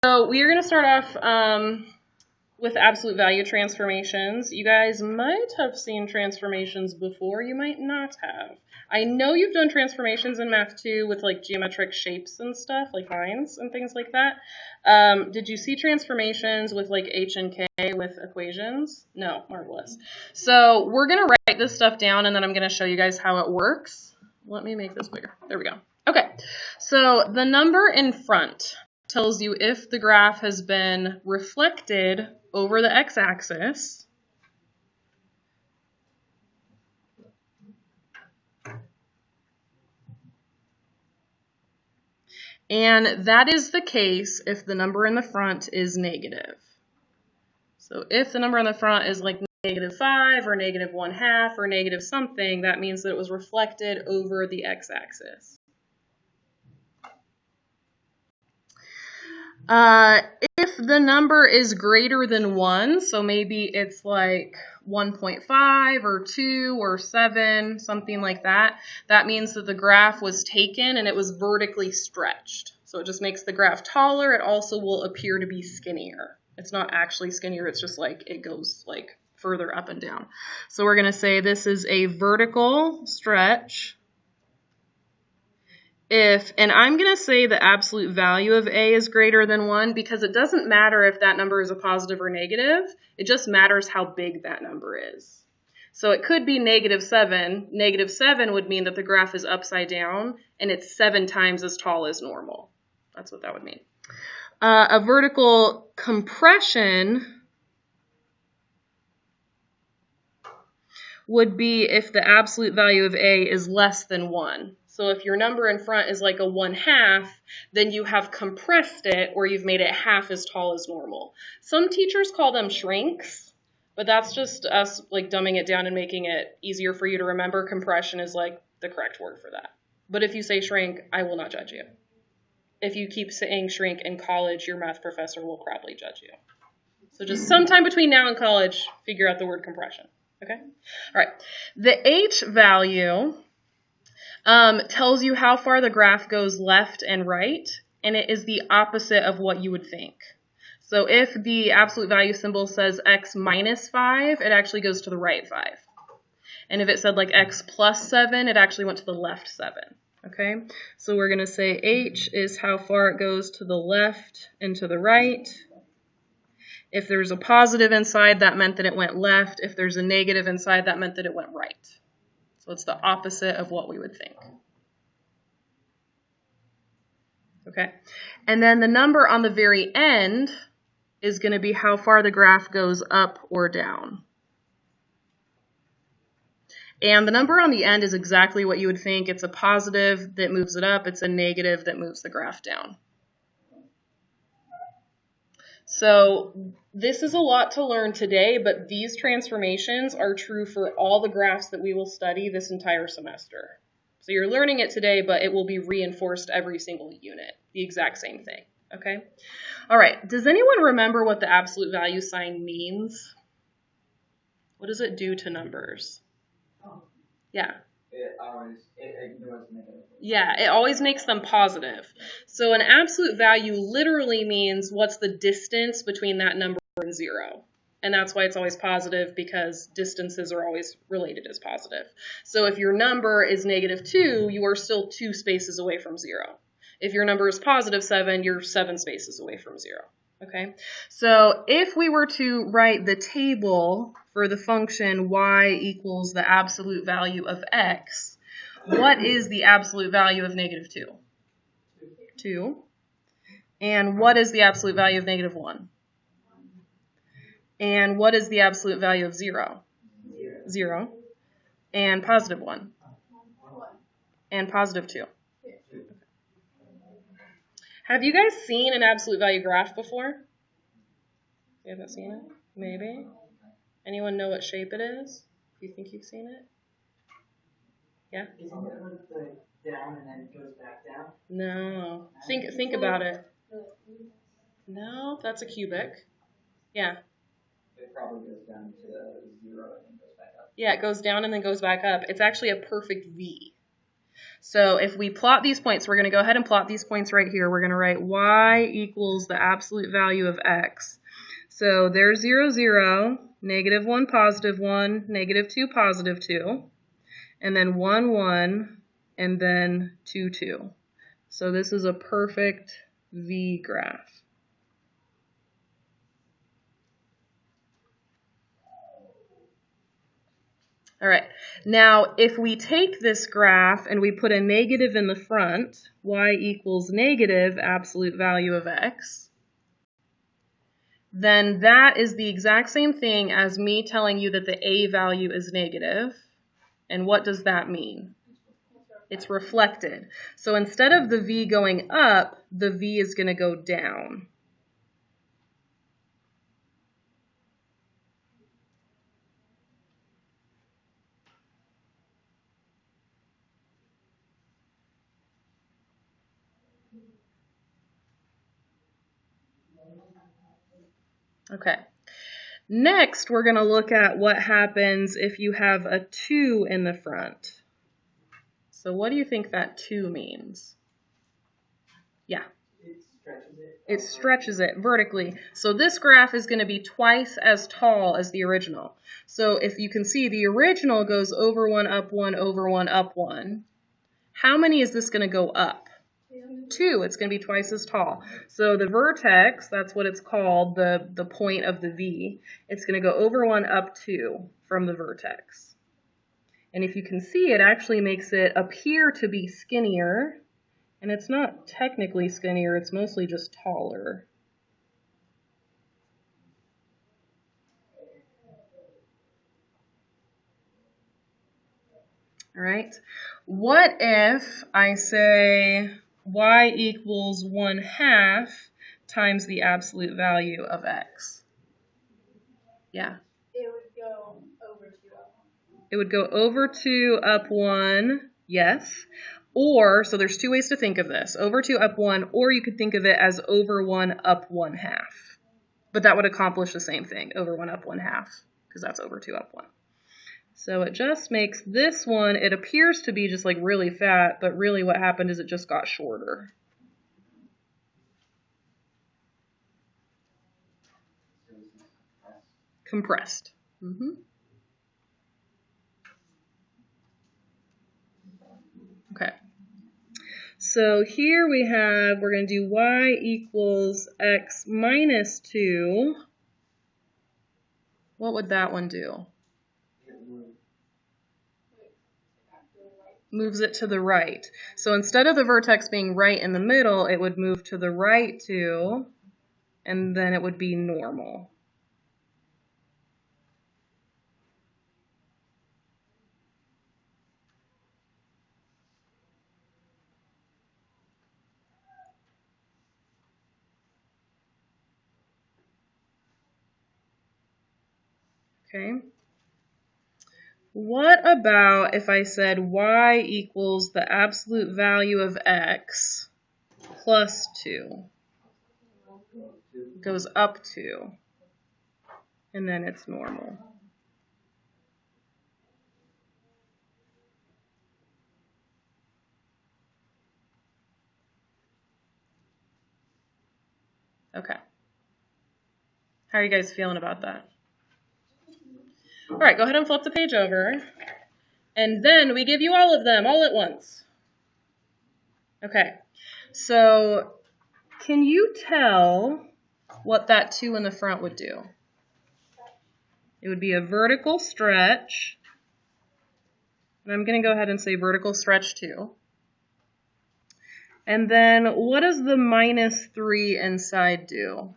So we are going to start off with absolute value transformations. You guys might have seen transformations before, you might not have. I know you've done transformations in Math 2 with like geometric shapes and stuff, like lines and things like that. Did you see transformations with like H and K with equations? No, marvelous. So we're going to write this stuff down and then I'm going to show you guys how it works. Let me make this bigger. There we go. Okay, so the number in front tells you if the graph has been reflected over the x-axis and that is the case if the number in the front is negative. So if the number in the front is like -5 or -1/2 or negative something, that means that it was reflected over the x-axis. If the number is greater than 1, so maybe it's like 1.5 or 2 or 7, something like that, that means that the graph was taken and it was vertically stretched. So it just makes the graph taller. It also will appear to be skinnier. It's not actually skinnier, it's just like it goes like further up and down. So we're going to say this is a vertical stretch. And I'm going to say the absolute value of A is greater than 1 because it doesn't matter if that number is a positive or negative. It just matters how big that number is. So it could be -7. -7 would mean that the graph is upside down and it's 7 times as tall as normal. That's what that would mean. A vertical compression would be if the absolute value of A is less than 1. So if your number in front is like a 1/2, then you have compressed it or you've made it half as tall as normal. Some teachers call them shrinks, but that's just us like dumbing it down and making it easier for you to remember. Compression is like the correct word for that. But if you say shrink, I will not judge you. If you keep saying shrink in college, your math professor will probably judge you. So just sometime between now and college, figure out the word compression. Okay? All right. The H value tells you how far the graph goes left and right, and it is the opposite of what you would think. So if the absolute value symbol says x -5, it actually goes to the right 5. And if it said like x +7, it actually went to the left 7. Okay? So we're going to say H is how far it goes to the left and to the right. If there's a positive inside, that meant that it went left. If there's a negative inside, that meant that it went right. So it's the opposite of what we would think. Okay, and then the number on the very end is going to be how far the graph goes up or down. And the number on the end is exactly what you would think. It's a positive that moves it up. It's a negative that moves the graph down. So this is a lot to learn today, but these transformations are true for all the graphs that we will study this entire semester. So you're learning it today, but it will be reinforced every single unit, the exact same thing, okay? All right, does anyone remember what the absolute value sign means? What does it do to numbers? Yeah. Yeah, it always makes them positive. So an absolute value literally means what's the distance between that number and 0. And that's why it's always positive, because distances are always related as positive. So if your number is -2, you are still 2 spaces away from 0. If your number is +7, you're 7 spaces away from 0. Okay, so if we were to write the table for the function y equals the absolute value of x, what is the absolute value of -2? 2. And what is the absolute value of -1? And what is the absolute value of 0? 0. And +1? And +2? Have you guys seen an absolute value graph before? You haven't seen it? Maybe? Anyone know what shape it is? Do you think you've seen it? Yeah? Isn't it like the down and then it goes back down? No. Think about it. No, that's a cubic. Yeah. It probably goes down to 0 and then goes back up. Yeah, it goes down and then goes back up. It's actually a perfect V. So if we plot these points, we're going to go ahead and plot these points right here. We're going to write y equals the absolute value of x. So there's 0, 0, negative 1, positive 1, negative 2, positive 2, and then 1, 1, and then 2, 2. So this is a perfect V graph. All right, now if we take this graph and we put a negative in the front, y equals negative absolute value of x, then that is the exact same thing as me telling you that the A value is negative. And what does that mean? It's reflected. So instead of the V going up, the V is going to go down. Okay. Next, we're going to look at what happens if you have a 2 in the front. So what do you think that 2 means? Yeah. It stretches it vertically. So this graph is going to be twice as tall as the original. So if you can see, the original goes over 1, up 1, over 1, up 1. How many is this going to go up? 2. It's going to be twice as tall. So the vertex, that's what it's called, the point of the V, it's going to go over 1, up 2 from the vertex. And if you can see, it actually makes it appear to be skinnier. And it's not technically skinnier, it's mostly just taller. All right. What if I say y equals 1/2 times the absolute value of x? Yeah. It would go over 2 up 1. It would go over 2 up 1, yes. Or, so there's 2 ways to think of this, over 2 up 1, or you could think of it as over 1 up 1/2. But that would accomplish the same thing, over 1 up 1/2, because that's over 2 up 1. So it just makes this one, it appears to be just like really fat, but really what happened is it just got shorter. Compressed. Okay. So here we have, we're going to do y equals x minus 2. What would that one do? Moves it to the right. So instead of the vertex being right in the middle, it would move to the right 2, and then it would be normal. Okay. What about if I said y equals the absolute value of x plus 2? It goes up 2, and then it's normal. Okay. How are you guys feeling about that? All right, go ahead and flip the page over. And then we give you all of them all at once. Okay, so can you tell what that 2 in the front would do? It would be a vertical stretch. And I'm going to go ahead and say vertical stretch 2. And then what does the minus 3 inside do?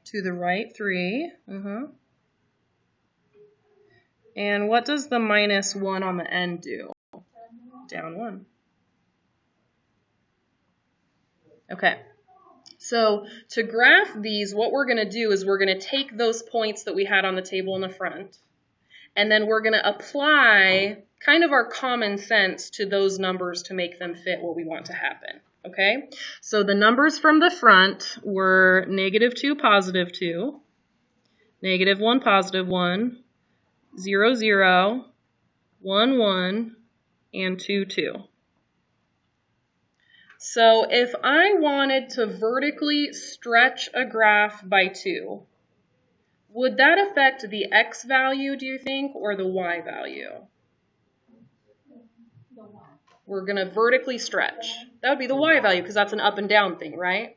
To the right 3. And what does the minus 1 on the end do? Down 1. Okay, so to graph these, what we're going to do is we're going to take those points that we had on the table in the front, and then we're going to apply kind of our common sense to those numbers to make them fit what we want to happen. Okay, so the numbers from the front were -2, +2, -1, +1, 0, 0, 1, 1, and 2, 2. So if I wanted to vertically stretch a graph by 2, would that affect the x value, do you think, or the y value? We're going to vertically stretch. That would be the y value because that's an up and down thing, right?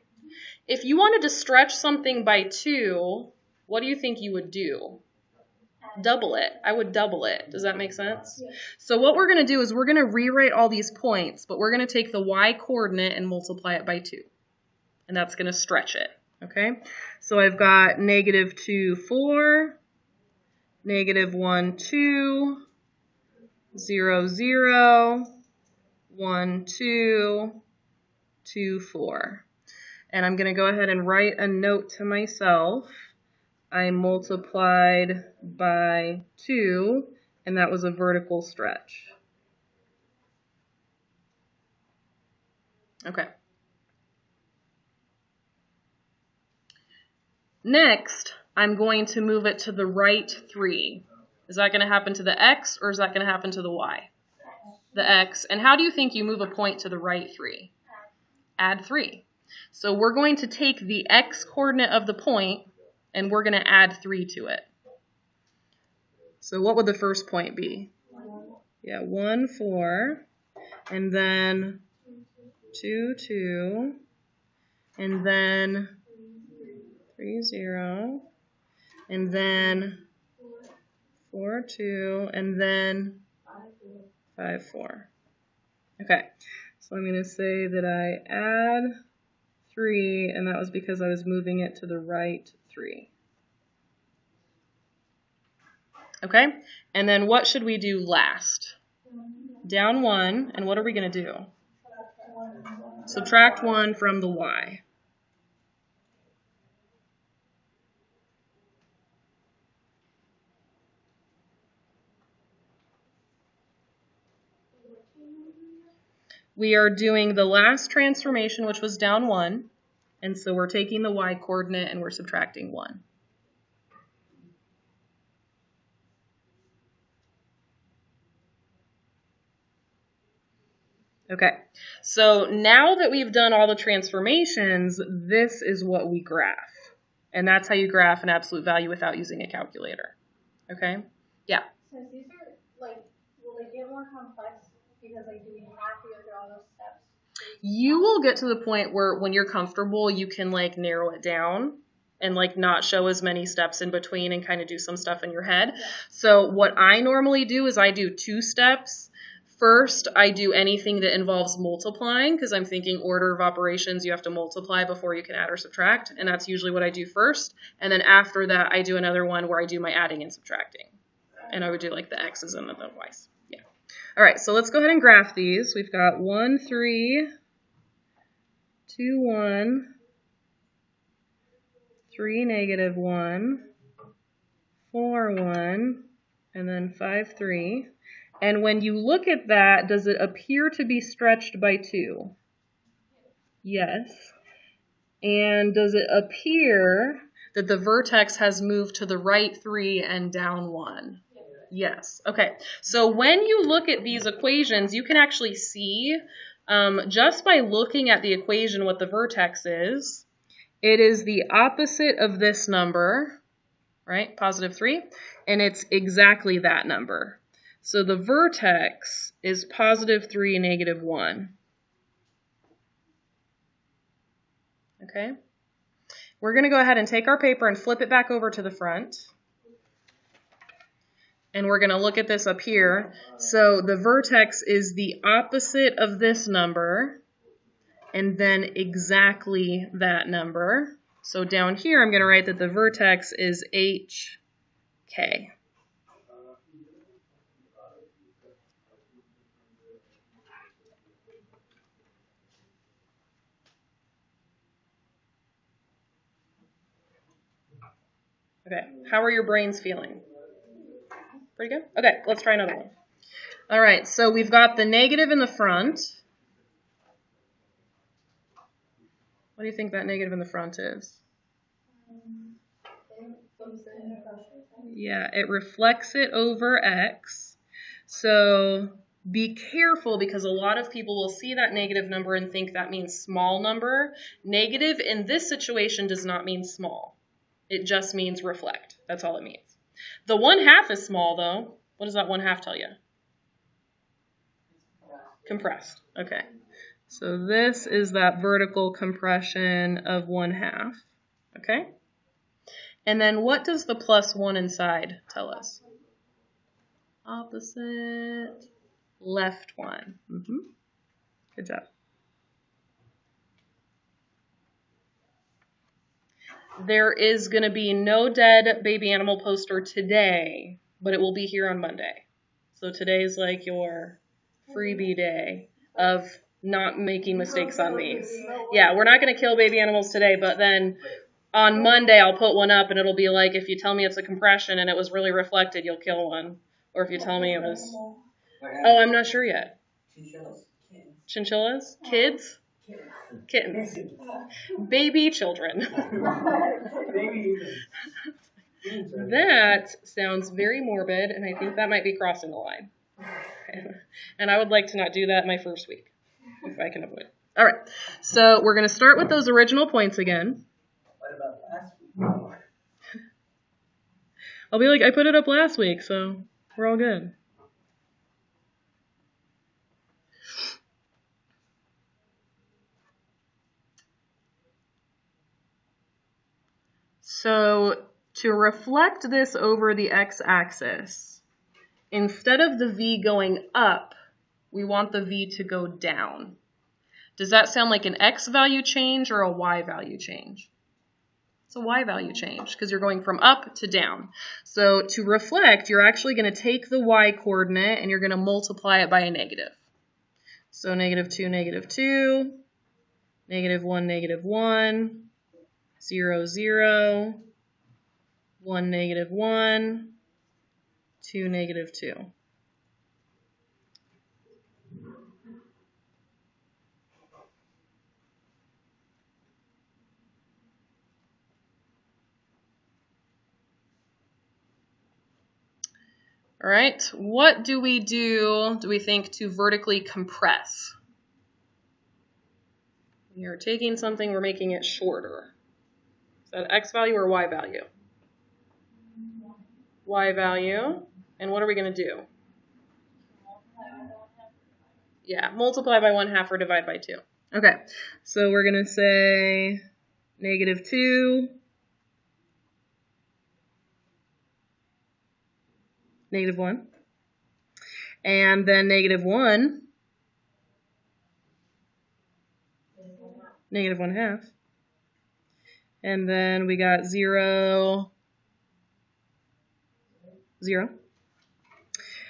If you wanted to stretch something by 2, what do you think you would do? Double it. I would double it. Does that make sense? Yeah. So what we're going to do is we're going to rewrite all these points, but we're going to take the y coordinate and multiply it by 2. And that's going to stretch it. Okay? So I've got negative 2, 4, negative 1, 2, 0, 0, 1, 2, 2, 4. And I'm going to go ahead and write a note to myself. I multiplied by 2, and that was a vertical stretch. Okay. Next, I'm going to move it to the right 3. Is that going to happen to the x, or is that going to happen to the y? The x. And how do you think you move a point to the right 3? Add 3. So we're going to take the x coordinate of the point, and we're going to add 3 to it. So what would the first point be? Yeah, 1, 4, and then 2, 2, and then 3, 0, and then 4, 2, and then 5, 4. Okay, so I'm going to say that I add 3, and that was because I was moving it to the right 3. Okay, and then what should we do last? Down 1, and what are we going to do? Subtract 1 from the y. We are doing the last transformation, which was down 1, and so we're taking the y coordinate and we're subtracting 1. Okay, so now that we've done all the transformations, this is what we graph. And that's how you graph an absolute value without using a calculator. Okay? Yeah. Since these are, like, will they get more complex because, like, do we have to go through all those steps? You will get to the point where when you're comfortable, you can, like, narrow it down and, like, not show as many steps in between and kind of do some stuff in your head. Yeah. So what I normally do is I do 2 steps. First, I do anything that involves multiplying because I'm thinking order of operations, you have to multiply before you can add or subtract, and that's usually what I do first. And then after that, I do another one where I do my adding and subtracting. And I would do like the x's and the y's. Yeah. All right, so let's go ahead and graph these. We've got 1, 3, 2, 1, 3, negative 1, 4, 1, and then 5, 3. And when you look at that, does it appear to be stretched by 2? Yes. And does it appear that the vertex has moved to the right 3 and down 1? Yes. Okay. So when you look at these equations, you can actually see just by looking at the equation what the vertex is. It is the opposite of this number, right? Positive 3. And it's exactly that number. So the vertex is positive 3, negative 1. Okay? We're going to go ahead and take our paper and flip it back over to the front. And we're going to look at this up here. So the vertex is the opposite of this number, and then exactly that number. So down here, I'm going to write that the vertex is HK. Okay, how are your brains feeling? Pretty good? Okay, let's try another one. All right, so we've got the negative in the front. What do you think that negative in the front is? Yeah, it reflects it over x. So Be careful because a lot of people will see that negative number and think that means small number. Negative in this situation does not mean small. It just means reflect. That's all it means. The 1/2 is small though. What does that 1/2 tell you? Compressed. Okay. So this is that vertical compression of 1/2. Okay? And then what does the +1 inside tell us? Opposite left one. Good job. There is going to be no dead baby animal poster today, but it will be here on Monday. So today is like your freebie day of not making mistakes on these. Yeah, we're not going to kill baby animals today, but then on Monday I'll put one up and it'll be like, if you tell me it's a compression and it was really reflected, you'll kill one. Or if you tell me it was... Oh, I'm not sure yet. Chinchillas? Kids? Kittens. Baby children. That sounds very morbid, and I think that might be crossing the line. And I would like to not do that my first week, if I can avoid it. All right, so we're going to start with those original points again. What about last week? I'll be like, I put it up last week, so we're all good. So to reflect this over the x-axis, instead of the v going up, we want the v to go down. Does that sound like an x value change or a y value change? It's a y value change because you're going from up to down. So to reflect, you're actually going to take the y coordinate and you're going to multiply it by a negative. So -2, -2, -1, -1, 0, 0, 1, -1, 2, -2. All right, what do we think, to vertically compress? We are taking something, we're making it shorter. Is that x value or y value? Y value. And what are we going to do? Yeah, multiply by 1/2 or divide by 2. Okay, so we're going to say -2, -1, and then -1, -1/2, and then we got 0, 0,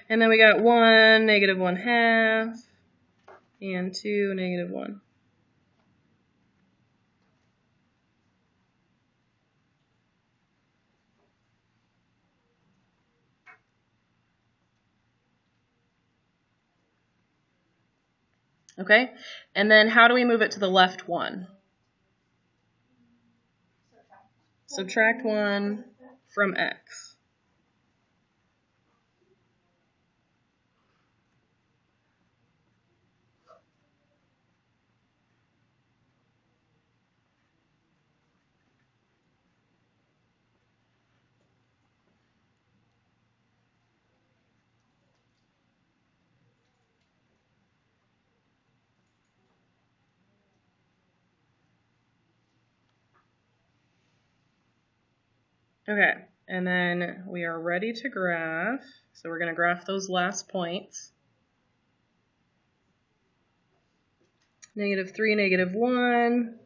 and then we got 1, -1/2, and 2, -1. Okay, and then how do we move it to the left one? Subtract 1 from x. Okay, and then we are ready to graph. So we're going to graph those last points. -3, -1,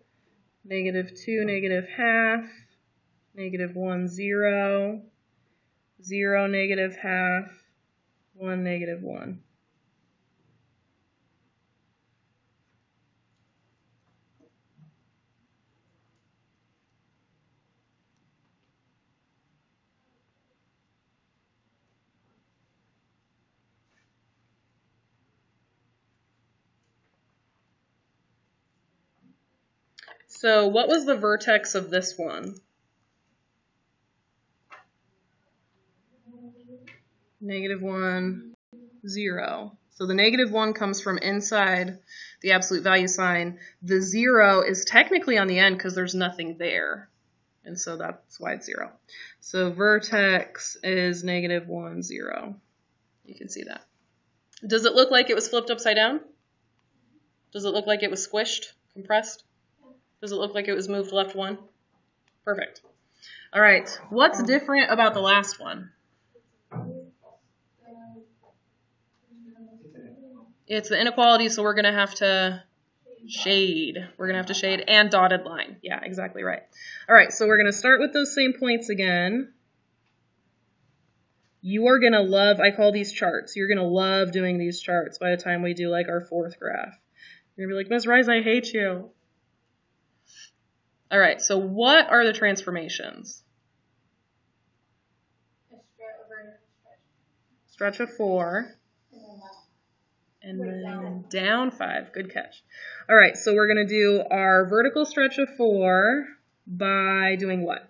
-2, -1/2, -1, 0, 0, -1/2, 1, -1. So what was the vertex of this one? -1, 0. So the -1 comes from inside the absolute value sign. The 0 is technically on the end because there's nothing there. And so that's why it's 0. So vertex is -1, 0. You can see that. Does it look like it was flipped upside down? Does it look like it was squished, compressed? Does it look like it was moved left 1? Perfect. All right, what's different about the last one? It's the inequality, so we're going to have to shade. We're going to have to shade and dotted line. Yeah, exactly right. All right, so we're going to start with those same points again. You are going to love, I call these charts. You're going to love doing these charts by the time we do like our 4th graph. You're going to be like, Ms. Rice, I hate you. All right, so what are the transformations? Stretch of 4. And then down 5. Good catch. All right, so we're going to do our vertical stretch of 4 by doing what?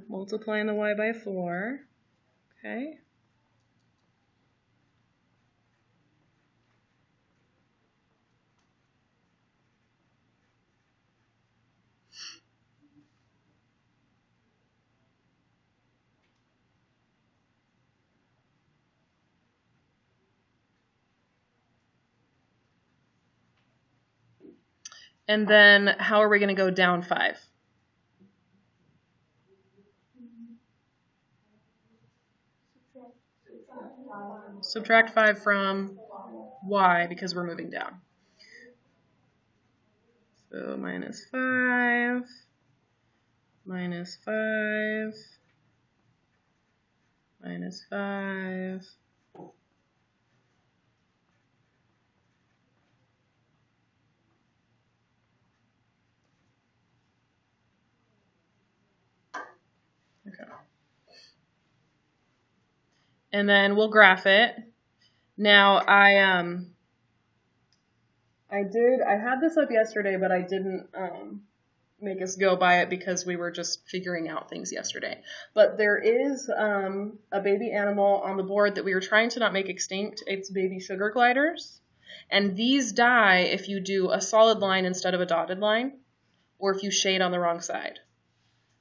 Multiplying the y by 4. Okay. And then how are we going to go down 5? Subtract 5 from y because we're moving down. So minus 5, minus 5, minus 5. Okay. And then we'll graph it. Now I had this up yesterday, but I didn't make us go by it because we were just figuring out things yesterday. But there is a baby animal on the board that we were trying to not make extinct. It's baby sugar gliders. And these die if you do a solid line instead of a dotted line, or if you shade on the wrong side.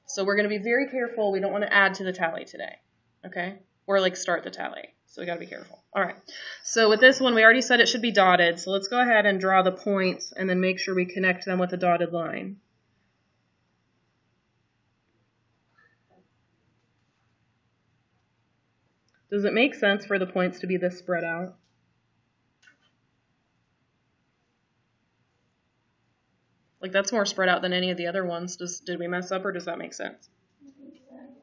So we're going to be very careful. We don't want to add to the tally today, okay? Or like start the tally. So we got to be careful. All right. So with this one, we already said it should be dotted. So let's go ahead and draw the points and then make sure we connect them with a dotted line. Does it make sense for the points to be this spread out? Like that's more spread out than any of the other ones. Did we mess up or does that make sense?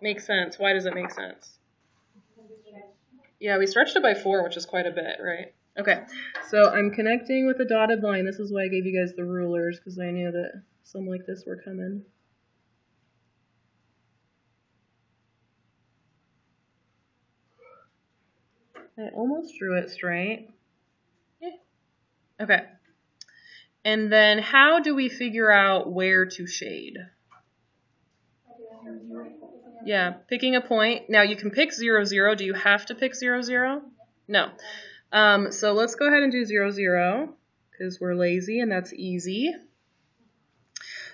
Makes sense. Why does it make sense? Yeah, we stretched it by 4, which is quite a bit, right? Okay, so I'm connecting with a dotted line. This is why I gave you guys the rulers, because I knew that some like this were coming. I almost drew it straight. Yeah. Okay. And then how do we figure out where to shade? Yeah, picking a point. Now you can pick 0, 0. Do you have to pick 0, 0? No. So let's go ahead and do 0, 0 because we're lazy and that's easy.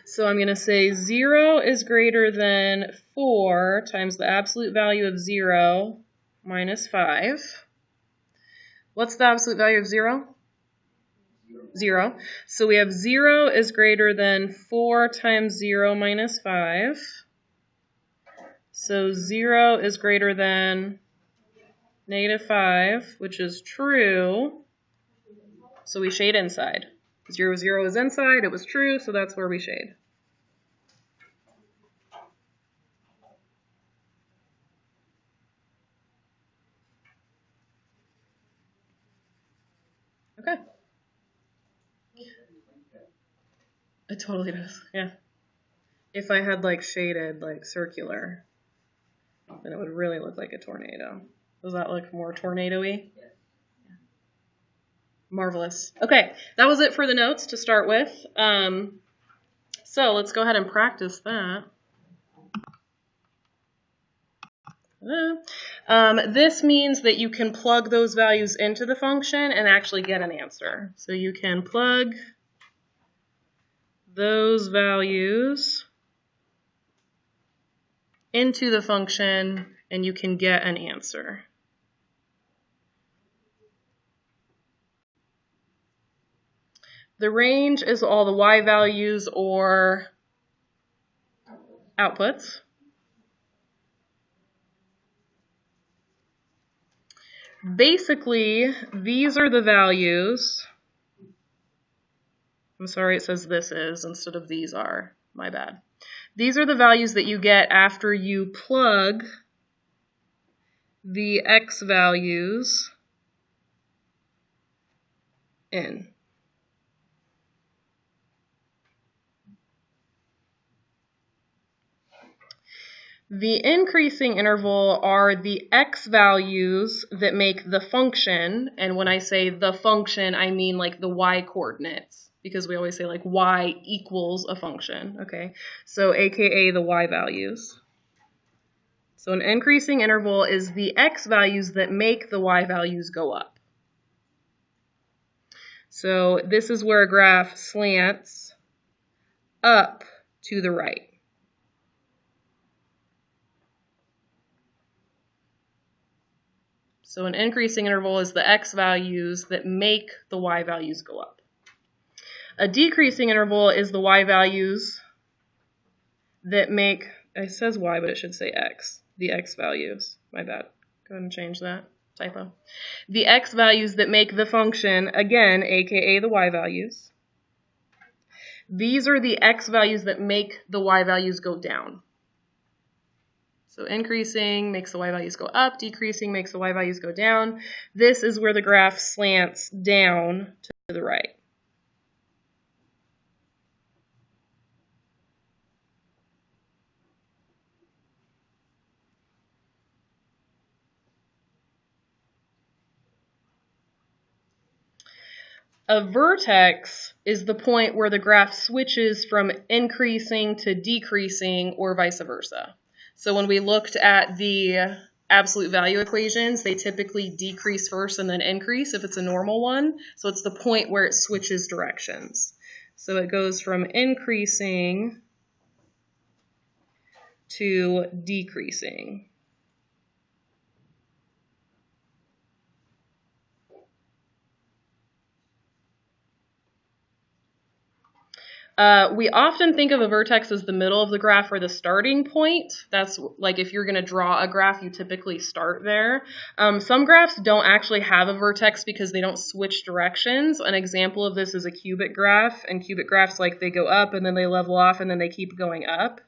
So I'm going to say 0 is greater than 4 times the absolute value of 0 minus 5. What's the absolute value of 0? 0. So we have 0 is greater than 4 times 0 minus 5. So 0 is greater than -5, which is true. So we shade inside. 0, 0 is inside. It was true, so that's where we shade. Okay. It totally does, yeah. If I had like shaded like circular, then it would really look like a tornado. Does that look more tornado-y? Yeah. Marvelous. Okay, that was it for the notes to start with. So let's go ahead and practice that. This means that you can plug those values into the function and actually get an answer. So you can plug those values into the function and you can get an answer. The range is all the y values or outputs. Basically, these are the values. I'm sorry, it says this is instead of these are. My bad. These are the values that you get after you plug the x values in. The increasing interval are the x values that make the function, and when I say the function, I mean like the y coordinates, because we always say like y equals a function, okay? So aka the y values. So an increasing interval is the x values that make the y values go up. So this is where a graph slants up to the right. So an increasing interval is the x values that make the y values go up. A decreasing interval is the y values that make, it says y, but it should say x, the x values. My bad. Go ahead and change that. Typo. The x values that make the function, again, aka the y values. These are the x values that make the y values go down. So increasing makes the y values go up, decreasing makes the y values go down. This is where the graph slants down to the right. A vertex is the point where the graph switches from increasing to decreasing or vice versa. So when we looked at the absolute value equations, they typically decrease first and then increase if it's a normal one. So it's the point where it switches directions. So it goes from increasing to decreasing. We often think of a vertex as the middle of the graph or the starting point. That's like if you're going to draw a graph, you typically start there. Some graphs don't actually have a vertex because they don't switch directions. An example of this is a cubic graph, and cubic graphs, like, they go up and then they level off and then they keep going up.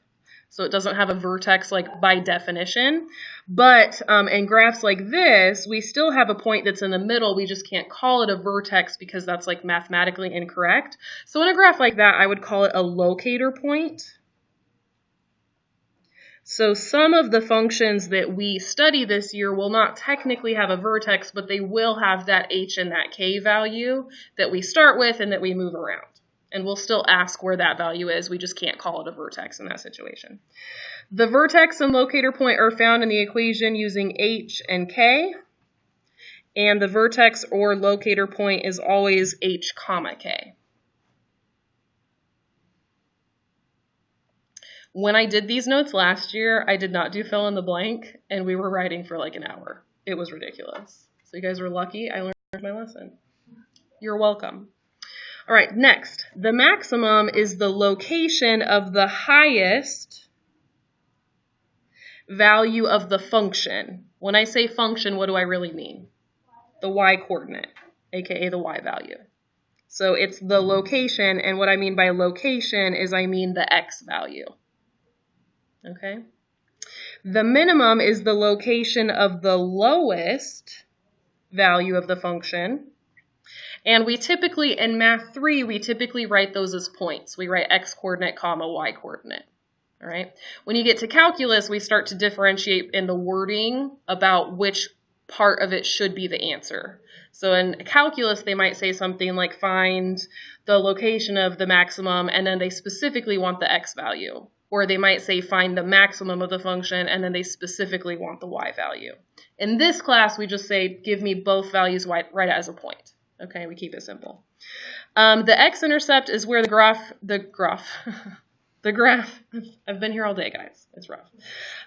So it doesn't have a vertex, like, by definition. But in graphs like this, we still have a point that's in the middle. We just can't call it a vertex because that's, like, mathematically incorrect. So in a graph like that, I would call it a locator point. So some of the functions that we study this year will not technically have a vertex, but they will have that h and that k value that we start with and that we move around. And we'll still ask where that value is. We just can't call it a vertex in that situation. The vertex and locator point are found in the equation using h and k. And the vertex or locator point is always h comma k. When I did these notes last year, I did not do fill in the blank, and we were writing for like an hour. It was ridiculous. So you guys were lucky. I learned my lesson. You're welcome. All right, next, the maximum is the location of the highest value of the function. When I say function, what do I really mean? The y coordinate, aka the y value. So it's the location, and what I mean by location is I mean the x value. Okay? The minimum is the location of the lowest value of the function. And we typically, in Math 3, we typically write those as points. We write x coordinate, comma, y coordinate. All right? When you get to calculus, we start to differentiate in the wording about which part of it should be the answer. So in calculus, they might say something like find the location of the maximum, and then they specifically want the x value. or they might say find the maximum of the function, and then they specifically want the y value. In this class, we just say give me both values right as a point. Okay, we keep it simple. The x-intercept is where the graph, I've been here all day, guys. It's rough.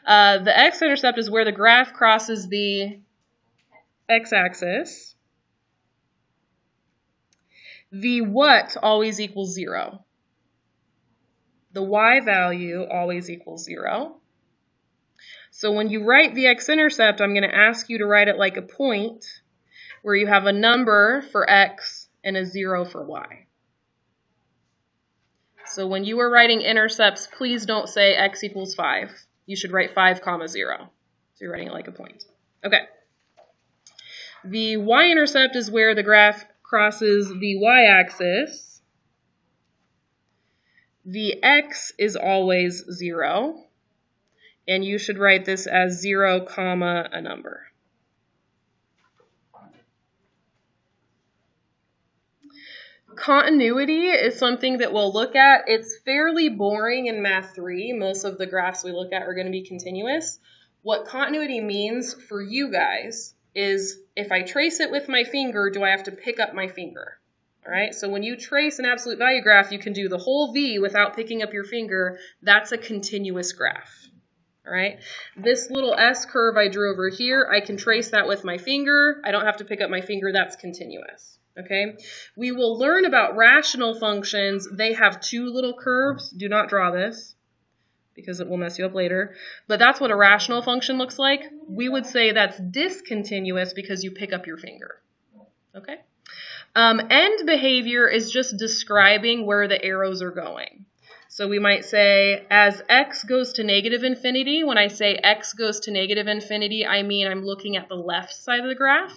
The x-intercept is where the graph crosses the x-axis. The what always equals 0. The y value always equals 0. So when you write the x-intercept, I'm going to ask you to write it like a point where you have a number for x and a 0 for y. So when you are writing intercepts, please don't say x equals 5. You should write 5, 0. So you're writing it like a point. Okay. The y-intercept is where the graph crosses the y-axis. The x is always 0. And you should write this as 0, a number. Continuity is something that we'll look at. It's fairly boring in Math 3. Most of the graphs we look at are going to be continuous. What continuity means for you guys is if I trace it with my finger, do I have to pick up my finger? All right, so when you trace an absolute value graph, you can do the whole V without picking up your finger. That's a continuous graph. All right, this little S curve I drew over here, I can trace that with my finger. I don't have to pick up my finger. That's continuous. Okay, we will learn about rational functions. They have two little curves. Do not draw this because it will mess you up later. But that's what a rational function looks like. We would say that's discontinuous because you pick up your finger. Okay. End behavior is just describing where the arrows are going. So we might say as x goes to negative infinity, when I say x goes to negative infinity, I mean I'm looking at the left side of the graph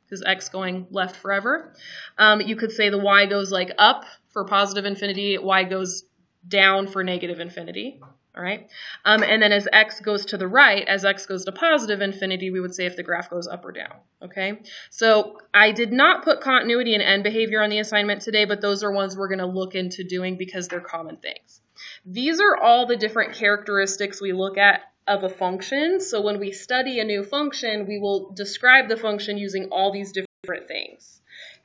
because x going left forever. You could say the y goes like up for positive infinity, y goes down for negative infinity. All right. And then as x goes to the right, as x goes to positive infinity, we would say if the graph goes up or down. Okay. So I did not put continuity and end behavior on the assignment today, but those are ones we're going to look into doing because they're common things. These are all the different characteristics we look at of a function. So when we study a new function, we will describe the function using all these different things.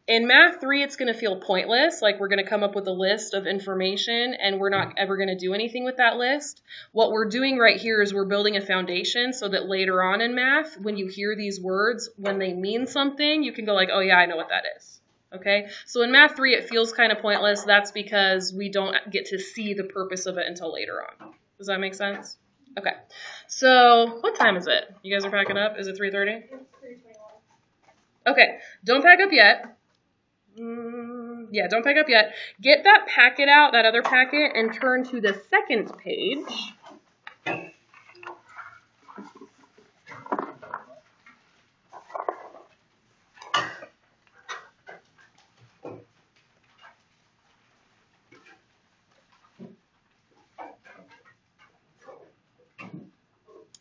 In Math 3, it's going to feel pointless, like we're going to come up with a list of information and we're not ever going to do anything with that list. What we're doing right here is we're building a foundation so that later on in math, when you hear these words, when they mean something, you can go like, oh yeah, I know what that is. Okay, so in Math 3, it feels kind of pointless. That's because we don't get to see the purpose of it until later on. Does that make sense? Okay, so what time is it? You guys are packing up? Is it 3:30? It's 3:21. Okay, don't pack up yet. Yeah, don't pack up yet. Get that packet out, that other packet, and turn to the second page.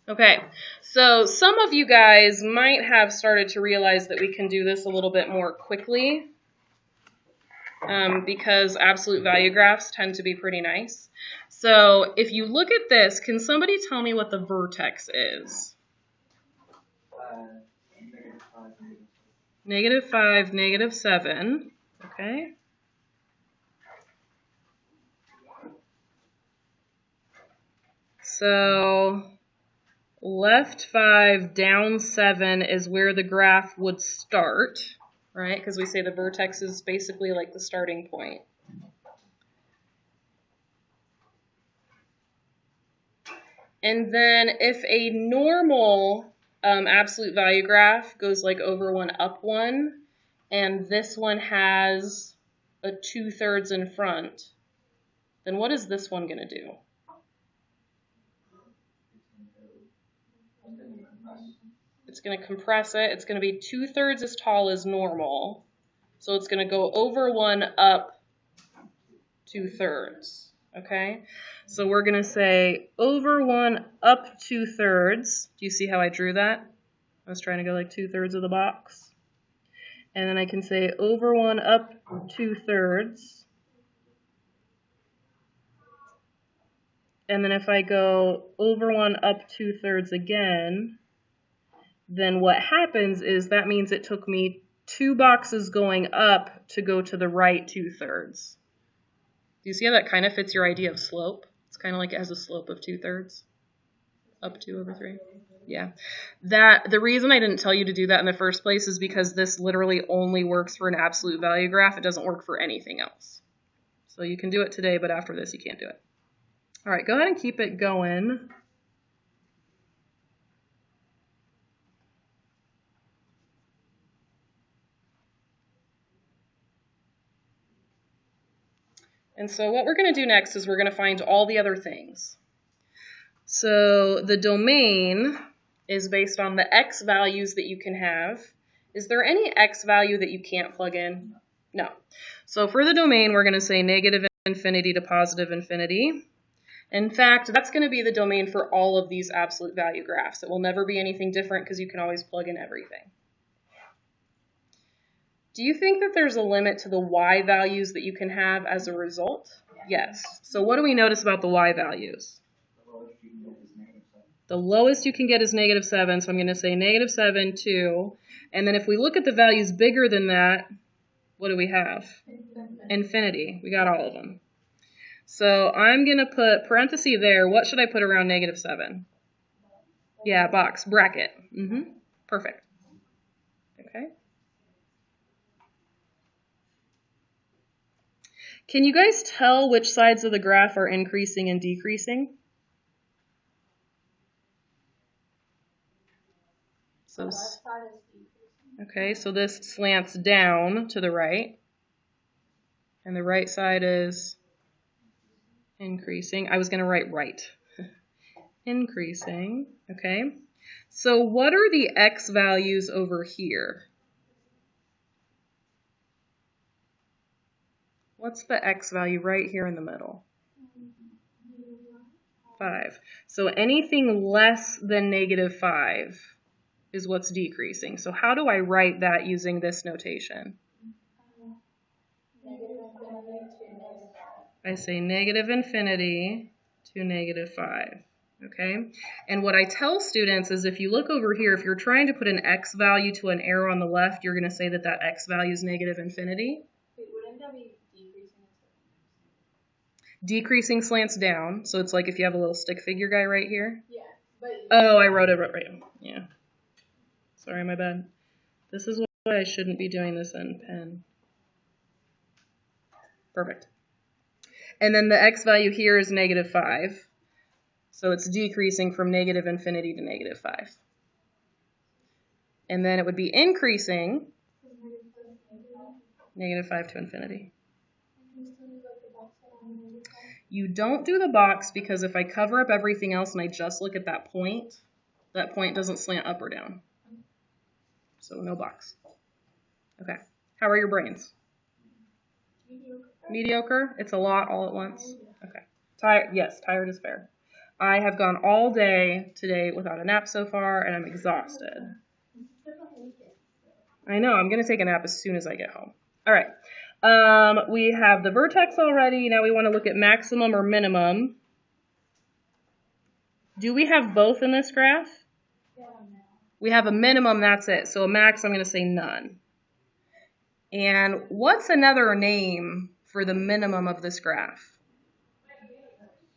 Okay, so some of you guys might have started to realize that we can do this a little bit more quickly. Because absolute value graphs tend to be pretty nice. So if you look at this, can somebody tell me what the vertex is? -5, -7. Okay. So left 5, down 7 is where the graph would start. Right, because we say the vertex is basically like the starting point. And then if a normal absolute value graph goes like over 1, up 1, and this one has a 2/3 in front, then what is this one going to do? It's going to compress it. It's going to be 2/3 as tall as normal. So it's going to go over 1, up 2/3. Okay? So we're going to say over 1, up 2/3. Do you see how I drew that? I was trying to go like 2/3 of the box. And then I can say over 1, up 2/3. and then if I go over 1 up 2/3 again, then what happens is that means it took me 2 boxes going up to go to the right 2/3. Do you see how that kind of fits your idea of slope? It's kind of like it has a slope of 2/3, up 2/3. Yeah. The reason I didn't tell you to do that in the first place is because this literally only works for an absolute value graph. It doesn't work for anything else. So you can do it today, but after this you can't do it. All right, go ahead and keep it going. And so what we're going to do next is we're going to find all the other things. So the domain is based on the x values that you can have. Is there any x value that you can't plug in? No. So for the domain, we're going to say negative infinity to positive infinity. In fact, that's going to be the domain for all of these absolute value graphs. It will never be anything different because you can always plug in everything. Do you think that there's a limit to the y values that you can have as a result? Yes. So what do we notice about the y values? The lowest you can get is -7, so I'm going to say -7, 2. And then if we look at the values bigger than that, what do we have? Infinity. We got all of them. So I'm going to put parenthesis there. What should I put around -7? Yeah, box, bracket. Perfect. Okay. Can you guys tell which sides of the graph are increasing and decreasing? So, okay, so this slants down to the right, and the right side is increasing. I was going to write right. Increasing, okay. So what are the x values over here? What's the x value right here in the middle? 5. So anything less than -5 is what's decreasing. So how do I write that using this notation? I say negative infinity to -5. Okay? And what I tell students is if you look over here, if you're trying to put an x value to an arrow on the left, you're going to say that that x value is negative infinity. Wait, wouldn't that be decreasing? Decreasing slants down. So it's like if you have a little stick figure guy right here. Yeah. But Oh, I wrote it right. Yeah. Sorry, my bad. This is why I shouldn't be doing this in pen. Perfect. And then the x value here is -5. So it's decreasing from negative infinity to -5. And then it would be increasing -5 to infinity. You don't do the box because if I cover up everything else and I just look at that point doesn't slant up or down. So no box. Okay. How are your brains? Mediocre? It's a lot all at once? Okay. Tired? Yes, tired is fair. I have gone all day today without a nap so far, and I'm exhausted. I know, I'm going to take a nap as soon as I get home. All right. We have the vertex already. Now we want to look at maximum or minimum. Do we have both in this graph? We have a minimum, that's it. So a max, I'm going to say none. And what's another name for the minimum of this graph?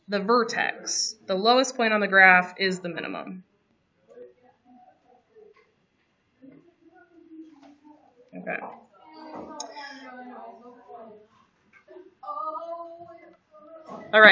The vertex. The lowest point on the graph is the minimum. Okay.